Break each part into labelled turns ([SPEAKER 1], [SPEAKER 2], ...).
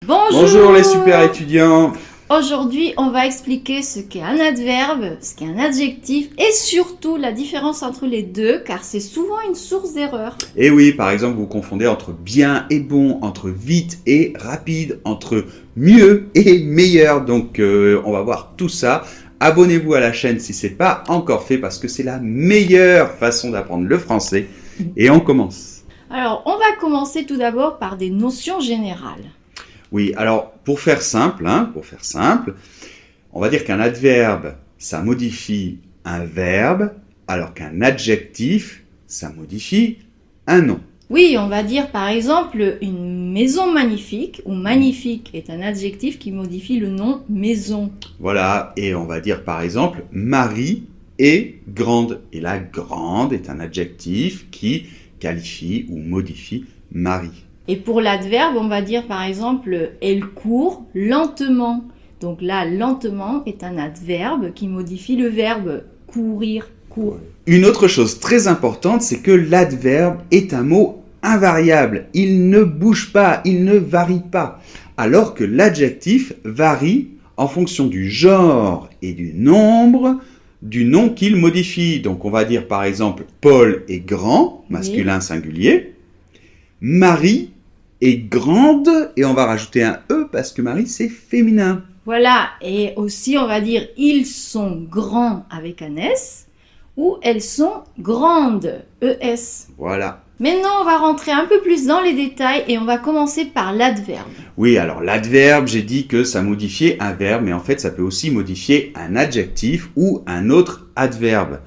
[SPEAKER 1] Bonjour les super étudiants.
[SPEAKER 2] Aujourd'hui, on va expliquer ce qu'est un adverbe, ce qu'est un adjectif et surtout la différence entre les deux car c'est souvent une source d'erreur.
[SPEAKER 1] Et oui, par exemple, vous confondez entre bien et bon, entre vite et rapide, entre mieux et meilleur. Donc, on va voir tout ça. Abonnez-vous à la chaîne si ce n'est pas encore fait parce que c'est la meilleure façon d'apprendre le français. Et on commence.
[SPEAKER 2] Alors, on va commencer tout d'abord par des notions générales.
[SPEAKER 1] Oui, alors pour faire simple, on va dire qu'un adverbe, ça modifie un verbe, alors qu'un adjectif, ça modifie un nom.
[SPEAKER 2] Oui, on va dire par exemple une maison magnifique, ou magnifique est un adjectif qui modifie le nom maison.
[SPEAKER 1] Voilà, et on va dire par exemple Marie est grande. Et la grande est un adjectif qui qualifie ou modifie Marie.
[SPEAKER 2] Et pour l'adverbe, on va dire par exemple elle court lentement. Donc là, lentement est un adverbe qui modifie le verbe courir, court.
[SPEAKER 1] Une autre chose très importante, c'est que l'adverbe est un mot invariable. Il ne bouge pas, il ne varie pas. Alors que l'adjectif varie en fonction du genre et du nombre du nom qu'il modifie. Donc on va dire par exemple Paul est grand, masculin singulier. Marie est grande et on va rajouter un E parce que Marie c'est féminin.
[SPEAKER 2] Voilà, et aussi on va dire ils sont grands avec un S ou elles sont grandes, ES.
[SPEAKER 1] Voilà.
[SPEAKER 2] Maintenant on va rentrer un peu plus dans les détails et on va commencer par l'adverbe.
[SPEAKER 1] Oui, alors l'adverbe, j'ai dit que ça modifiait un verbe, mais en fait ça peut aussi modifier un adjectif ou un autre adverbe.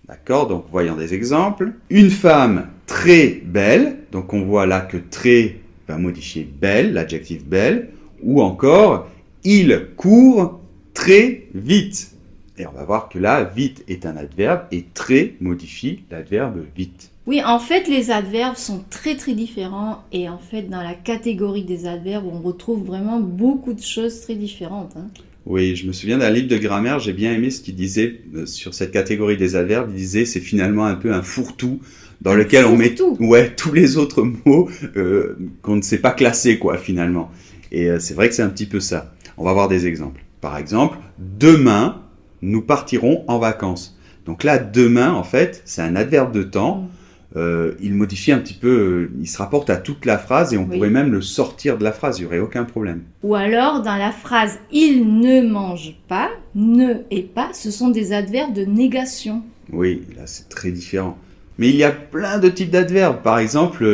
[SPEAKER 1] D'accord, donc voyons des exemples. Une femme très belle, donc on voit là que très va modifier belle, l'adjectif belle, ou encore il court très vite. Et on va voir que là, vite est un adverbe et très modifie l'adverbe vite.
[SPEAKER 2] Oui, en fait, les adverbes sont très différents et en fait, dans la catégorie des adverbes, on retrouve vraiment beaucoup de choses très différentes.
[SPEAKER 1] Oui, je me souviens d'un livre de grammaire, j'ai bien aimé ce qu'il disait sur cette catégorie des adverbes. Il disait c'est finalement un peu un fourre-tout dans lequel on met tous les autres mots qu'on ne sait pas classer quoi finalement. Et c'est vrai que c'est un petit peu ça. On va voir des exemples. Par exemple, demain, nous partirons en vacances. Donc là, demain, en fait, c'est un adverbe de temps. Il modifie un petit peu, il se rapporte à toute la phrase et on pourrait même le sortir de la phrase, il n'y aurait aucun problème.
[SPEAKER 2] Ou alors, dans la phrase « il ne mange pas », « ne » et « pas », ce sont des adverbes de négation.
[SPEAKER 1] Oui, là c'est très différent. Mais il y a plein de types d'adverbes. Par exemple,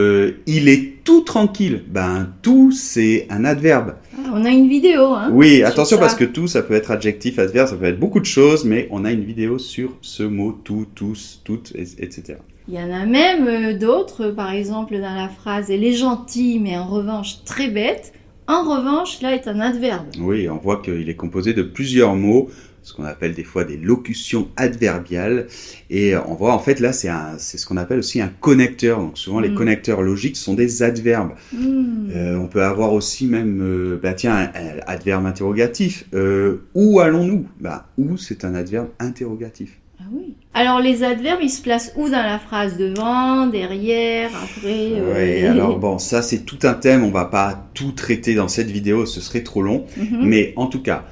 [SPEAKER 1] il est tout tranquille. Ben, tout, c'est un adverbe.
[SPEAKER 2] Ah, on a une vidéo,
[SPEAKER 1] Oui, attention parce que tout, ça peut être adjectif, adverbe, ça peut être beaucoup de choses, mais on a une vidéo sur ce mot tout, tous, toutes, etc.
[SPEAKER 2] Il y en a même d'autres, par exemple, dans la phrase « elle est gentille, mais en revanche très bête ». En revanche, là est un adverbe.
[SPEAKER 1] Oui, on voit qu'il est composé de plusieurs mots, ce qu'on appelle des fois des locutions adverbiales. Et on voit en fait là, c'est ce qu'on appelle aussi un connecteur. Donc souvent les connecteurs logiques sont des adverbes. On peut avoir aussi même, un adverbe interrogatif. Où allons-nous ? Où c'est un adverbe interrogatif.
[SPEAKER 2] Ah oui. Alors les adverbes, ils se placent où dans la phrase ? Devant, derrière, après
[SPEAKER 1] Oui, alors bon, ça c'est tout un thème, on va pas tout traiter dans cette vidéo, ce serait trop long. Mais en tout cas,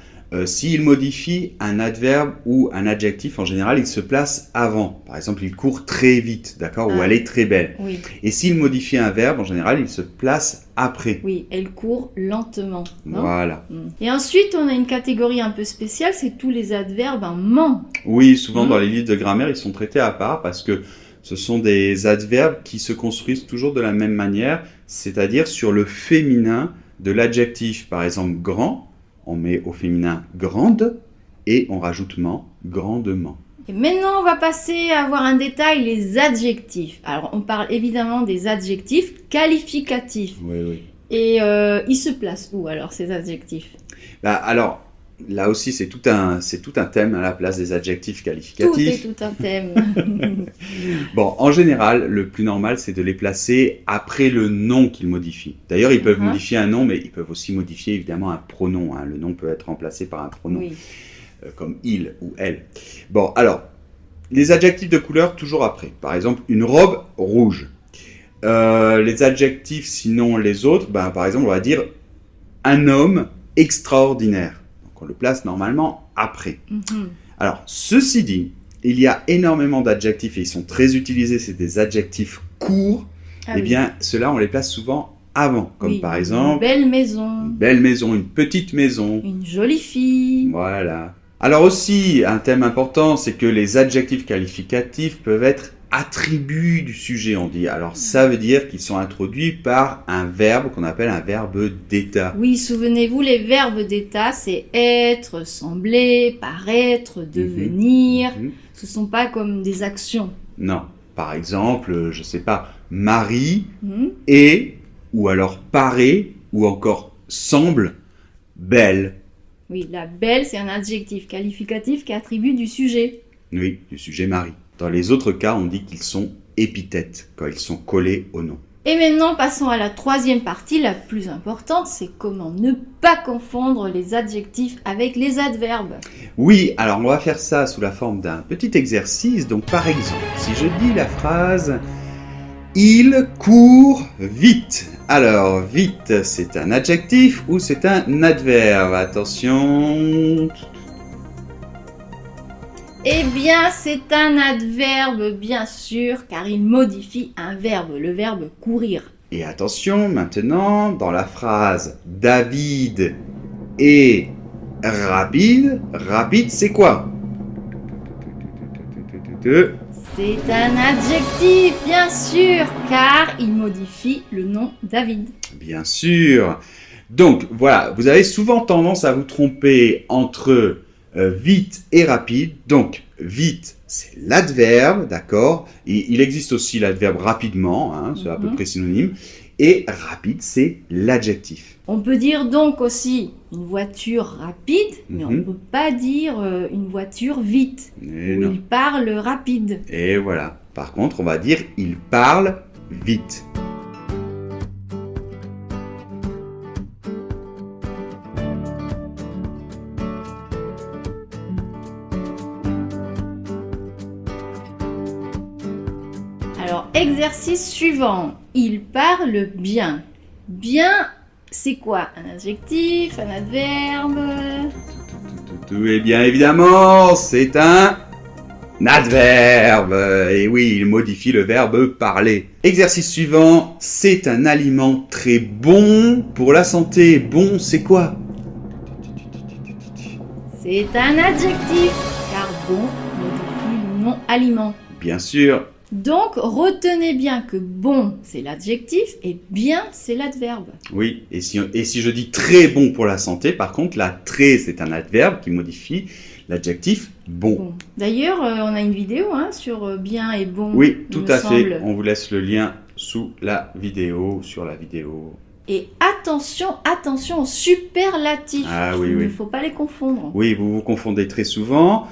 [SPEAKER 1] s'il modifie un adverbe ou un adjectif, en général, il se place avant. Par exemple, il court très vite, d'accord, ou elle est très belle.
[SPEAKER 2] Oui.
[SPEAKER 1] Et s'il modifie un verbe, en général, il se place après.
[SPEAKER 2] Oui, elle court lentement. Non ?
[SPEAKER 1] Voilà.
[SPEAKER 2] Et ensuite, on a une catégorie un peu spéciale, c'est tous les adverbes en ment.
[SPEAKER 1] Oui, souvent dans les livres de grammaire, ils sont traités à part parce que ce sont des adverbes qui se construisent toujours de la même manière, c'est-à-dire sur le féminin de l'adjectif. Par exemple, grand, on met au féminin grande et on rajoute ment, grandement.
[SPEAKER 2] Et maintenant, on va passer à voir un détail, les adjectifs. Alors, on parle évidemment des adjectifs qualificatifs.
[SPEAKER 1] Oui.
[SPEAKER 2] Et ils se placent où alors, ces adjectifs ?
[SPEAKER 1] Alors, là aussi, c'est tout un thème à la place des adjectifs qualificatifs.
[SPEAKER 2] Tout est tout un thème.
[SPEAKER 1] Bon, en général, le plus normal, c'est de les placer après le nom qu'ils modifient. D'ailleurs, ils peuvent modifier un nom, mais ils peuvent aussi modifier évidemment un pronom. Le nom peut être remplacé par un pronom, comme il ou elle. Bon, alors, les adjectifs de couleur, toujours après. Par exemple, une robe rouge. Les adjectifs, sinon les autres, par exemple, on va dire un homme extraordinaire. Donc on le place normalement après. Alors, ceci dit, il y a énormément d'adjectifs et ils sont très utilisés, c'est des adjectifs courts. Bien, ceux-là, on les place souvent avant, comme par exemple...
[SPEAKER 2] Une belle maison.
[SPEAKER 1] Une belle maison, une petite maison.
[SPEAKER 2] Une jolie fille.
[SPEAKER 1] Voilà. Alors aussi, un thème important, c'est que les adjectifs qualificatifs peuvent être attributs du sujet, on dit. Alors ça veut dire qu'ils sont introduits par un verbe qu'on appelle un verbe d'état.
[SPEAKER 2] Oui, souvenez-vous, les verbes d'état, c'est être, sembler, paraître, devenir. Ce ne sont pas comme des actions.
[SPEAKER 1] Non. Par exemple, je sais pas, Marie est, ou alors paraît, ou encore semble belle.
[SPEAKER 2] Oui, la belle, c'est un adjectif qualificatif qui attribue du sujet.
[SPEAKER 1] Oui, du sujet Marie. Dans les autres cas, on dit qu'ils sont épithètes, quand ils sont collés au nom.
[SPEAKER 2] Et maintenant, passons à la troisième partie, la plus importante, c'est comment ne pas confondre les adjectifs avec les adverbes.
[SPEAKER 1] Oui, alors on va faire ça sous la forme d'un petit exercice. Donc par exemple, si je dis la phrase « Il court vite ». Alors, vite, c'est un adjectif ou c'est un adverbe? Attention.
[SPEAKER 2] Eh bien, c'est un adverbe, bien sûr, car il modifie un verbe, le verbe courir.
[SPEAKER 1] Et attention, maintenant, dans la phrase « David est rapide », rapide, c'est quoi?
[SPEAKER 2] C'est un adjectif, bien sûr, car il modifie le nom David.
[SPEAKER 1] Bien sûr. Donc, voilà, vous avez souvent tendance à vous tromper entre vite et rapide. Donc, vite, c'est l'adverbe, d'accord? Et il existe aussi l'adverbe rapidement, hein, c'est à peu près synonyme. Et rapide, c'est l'adjectif.
[SPEAKER 2] On peut dire donc aussi une voiture rapide, mais on ne peut pas dire une voiture vite. Il parle rapide.
[SPEAKER 1] Et voilà. Par contre, on va dire il parle vite.
[SPEAKER 2] Alors, exercice suivant. Il parle bien. Bien, c'est quoi? Un adjectif, un adverbe?
[SPEAKER 1] Et bien évidemment, c'est un adverbe. Et oui, il modifie le verbe parler. Exercice suivant. C'est un aliment très bon pour la santé. Bon, c'est quoi?
[SPEAKER 2] C'est un adjectif, car bon modifie le nom aliment.
[SPEAKER 1] Bien sûr.
[SPEAKER 2] Donc, retenez bien que bon, c'est l'adjectif et bien, c'est l'adverbe.
[SPEAKER 1] Oui, et si je dis très bon pour la santé, par contre, la très, c'est un adverbe qui modifie l'adjectif bon.
[SPEAKER 2] D'ailleurs, on a une vidéo sur bien et bon.
[SPEAKER 1] Oui, tout à fait. On vous laisse le lien sous la vidéo, sur la vidéo.
[SPEAKER 2] Et attention aux superlatifs. Il ne faut pas les confondre.
[SPEAKER 1] Oui, vous vous confondez très souvent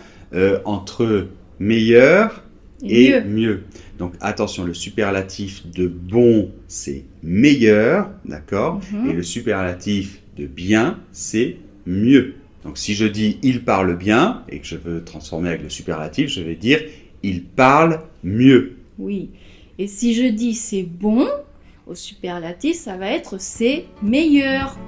[SPEAKER 1] entre meilleur et mieux. Donc attention, le superlatif de bon, c'est meilleur, d'accord? Et le superlatif de bien, c'est mieux. Donc si je dis il parle bien et que je veux transformer avec le superlatif, je vais dire il parle mieux.
[SPEAKER 2] Oui. Et si je dis c'est bon, au superlatif, ça va être c'est meilleur.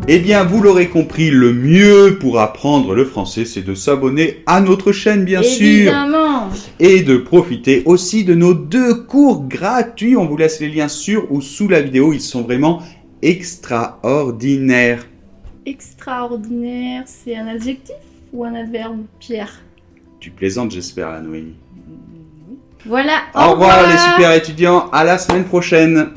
[SPEAKER 1] Eh bien, vous l'aurez compris, le mieux pour apprendre le français, c'est de s'abonner à notre chaîne, bien sûr.
[SPEAKER 2] Évidemment.
[SPEAKER 1] Et de profiter aussi de nos 2 cours gratuits. On vous laisse les liens sur ou sous la vidéo. Ils sont vraiment extraordinaires.
[SPEAKER 2] Extraordinaire, c'est un adjectif ou un adverbe, Pierre?
[SPEAKER 1] Tu plaisantes, j'espère, la Noémie.
[SPEAKER 2] Voilà,
[SPEAKER 1] au revoir les super étudiants. À la semaine prochaine.